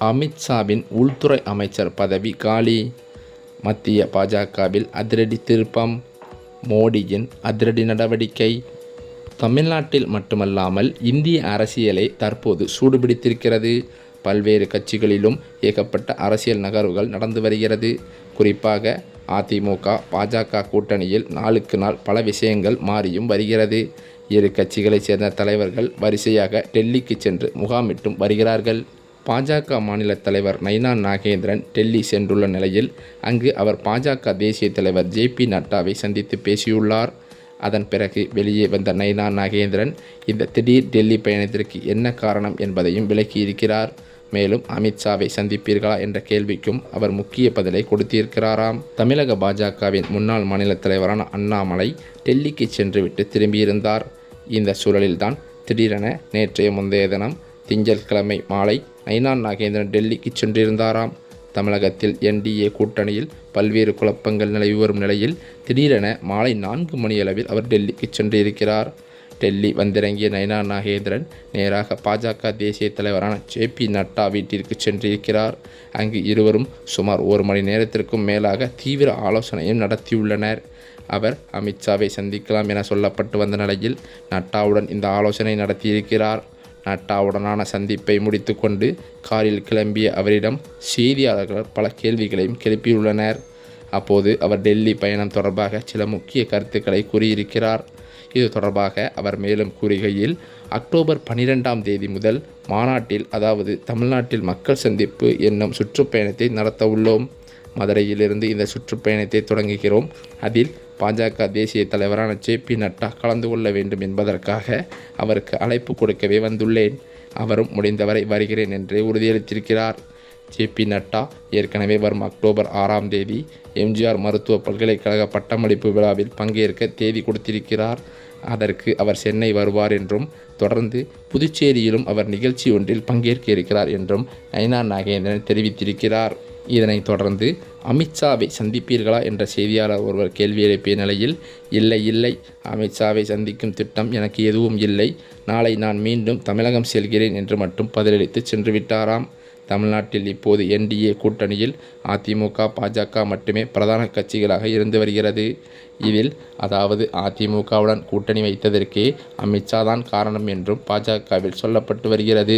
அமித்ஷாவின் உள்துறை அமைச்சர் பதவி காலி. மத்திய பாஜகவில் அதிரடி திருப்பம். மோடியின் அதிரடி நடவடிக்கை தமிழ்நாட்டில் மட்டுமல்லாமல் இந்திய அரசியலை தற்போது சூடுபிடித்திருக்கிறது. பல்வேறு கட்சிகளிலும் ஏகப்பட்ட அரசியல் நகர்வுகள் நடந்து வருகிறது. குறிப்பாக அதிமுக பாஜக கூட்டணியில் நாளுக்கு நாள் பல விஷயங்கள் மாறியும் வருகிறது. இரு கட்சிகளைச் சேர்ந்த தலைவர்கள் வரிசையாக டெல்லிக்கு சென்று முகாமிட்டும் வருகிறார்கள். பாஜக மாநில தலைவர் நைனா நாகேந்திரன் டெல்லி சென்றுள்ள நிலையில் அங்கு அவர் பாஜக தேசிய தலைவர் ஜே.பி. நட்டாவை சந்தித்து பேசியுள்ளார். அதன் பிறகு வெளியே வந்த நைனா நாகேந்திரன் இந்த திடீர் டெல்லி பயணத்திற்கு என்ன காரணம் என்பதையும் விளக்கியிருக்கிறார். மேலும் அமித்ஷாவை சந்திப்பீர்களா என்ற கேள்விக்கும் அவர் முக்கிய பதிலை கொடுத்திருக்கிறாராம். தமிழக பாஜகவின் முன்னாள் மாநில தலைவரான அண்ணாமலை டெல்லிக்கு சென்றுவிட்டு திரும்பியிருந்தார். இந்த சூழலில்தான் திடீரென நேற்றைய முந்தைய தினம் திங்கட்கிழமை மாலை நைனா நாகேந்திரன் டெல்லிக்கு சென்றிருந்தாராம். தமிழகத்தில் NDA கூட்டணியில் பல்வேறு குழப்பங்கள் நிலவி வரும் நிலையில் திடீரென மாலை 4 மணியளவில் அவர் டெல்லிக்கு சென்றிருக்கிறார். டெல்லி வந்திறங்கிய நைனா நாகேந்திரன் நேராக பாஜக தேசிய தலைவரான ஜே.பி. நட்டா வீட்டிற்கு சென்றிருக்கிறார். அங்கு இருவரும் சுமார் 1 மணி நேரத்திற்கும் மேலாக தீவிர ஆலோசனையும் நடத்தியுள்ளனர். அவர் அமித்ஷாவை சந்திக்கலாம் என சொல்லப்பட்டு வந்த நிலையில் நட்டாவுடன் இந்த ஆலோசனை நடத்தியிருக்கிறார். நட்டாவுடனான சந்திப்பை முடித்து கொண்டு காரில் கிளம்பிய அவரிடம் செய்தியாளர்கள் பல கேள்விகளையும் கிளப்பியுள்ளனர். அப்போது அவர் டெல்லி பயணம் தொடர்பாக சில முக்கிய கருத்துக்களை கூறியிருக்கிறார். இது தொடர்பாக அவர் மேலும் கூறுகையில், அக்டோபர் 12ஆம் தேதி முதல் மாநாட்டில், அதாவது தமிழ்நாட்டில் மக்கள் சந்திப்பு என்னும் சுற்றுப்பயணத்தை நடத்த உள்ளோம். மதுரையிலிருந்து இந்த சுற்றுப்பயணத்தை தொடங்குகிறோம். அதில் பாஜக தேசிய தலைவரான ஜே.பி. நட்டா கலந்து கொள்ள வேண்டும் என்பதற்காக அவருக்கு அழைப்பு கொடுக்கவே வந்துள்ளேன். அவரும் முடிந்தவரை வருகிறேன் என்றே உறுதியளித்திருக்கிறார். ஜே.பி. நட்டா ஏற்கனவே வரும் அக்டோபர் 6ஆம் தேதி எம்ஜிஆர் மருத்துவ பல்கலைக்கழக பட்டமளிப்பு விழாவில் பங்கேற்க தேதி கொடுத்திருக்கிறார். அதற்கு அவர் சென்னை வருவார் என்றும் தொடர்ந்து புதுச்சேரியிலும் அவர் நிகழ்ச்சி ஒன்றில் பங்கேற்க இருக்கிறார் என்றும் நைனா நாகேந்திரன் தெரிவித்திருக்கிறார். இதனைத் தொடர்ந்து அமித்ஷாவை சந்திப்பீர்களா என்ற செய்தியாளர் ஒருவர் கேள்வி எழுப்பிய நிலையில், இல்லை, அமித்ஷாவை சந்திக்கும் திட்டம் எனக்கு எதுவும் இல்லை. நாளை நான் மீண்டும் தமிழகம் செல்கிறேன் என்று மட்டும் பதிலளித்து சென்று விட்டாராம். தமிழ்நாட்டில் இப்போது NDA கூட்டணியில் அதிமுக பாஜக மட்டுமே பிரதான கட்சிகளாக இருந்து வருகிறது. இதில் அதாவது அதிமுகவுடன் கூட்டணி வைத்ததற்கே அமித்ஷா தான் காரணம் என்றும் பாஜகவில் சொல்லப்பட்டு வருகிறது.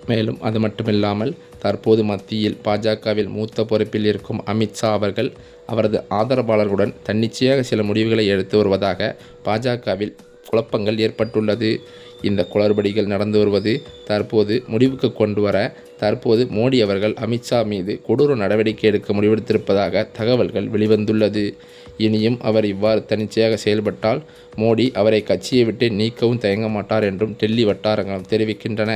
மேலும் அது மட்டுமில்லாமல் தற்போது மத்தியில் பாஜகவில் மூத்த பொறுப்பில் இருக்கும் அமித்ஷா அவர்கள் அவரது ஆதரவாளர்களுடன் தன்னிச்சையாக சில முடிவுகளை எடுத்து வருவதாக பாஜகவில் குழப்பங்கள் ஏற்பட்டுள்ளது. இந்த குளறுபடிகள் நடந்து வருவது தற்போது முடிவுக்கு கொண்டு வர தற்போது மோடி அவர்கள் அமித்ஷா மீது கொடூர நடவடிக்கை எடுக்க முடிவெடுத்திருப்பதாக தகவல்கள் வெளிவந்துள்ளது. இனியும் அவர் இவ்வாறு தன்னிச்சையாக செயல்பட்டால் மோடி அவரை கட்சியை விட்டு நீக்கவும் தயங்க மாட்டார் என்றும் டெல்லி வட்டாரங்களும் தெரிவிக்கின்றன.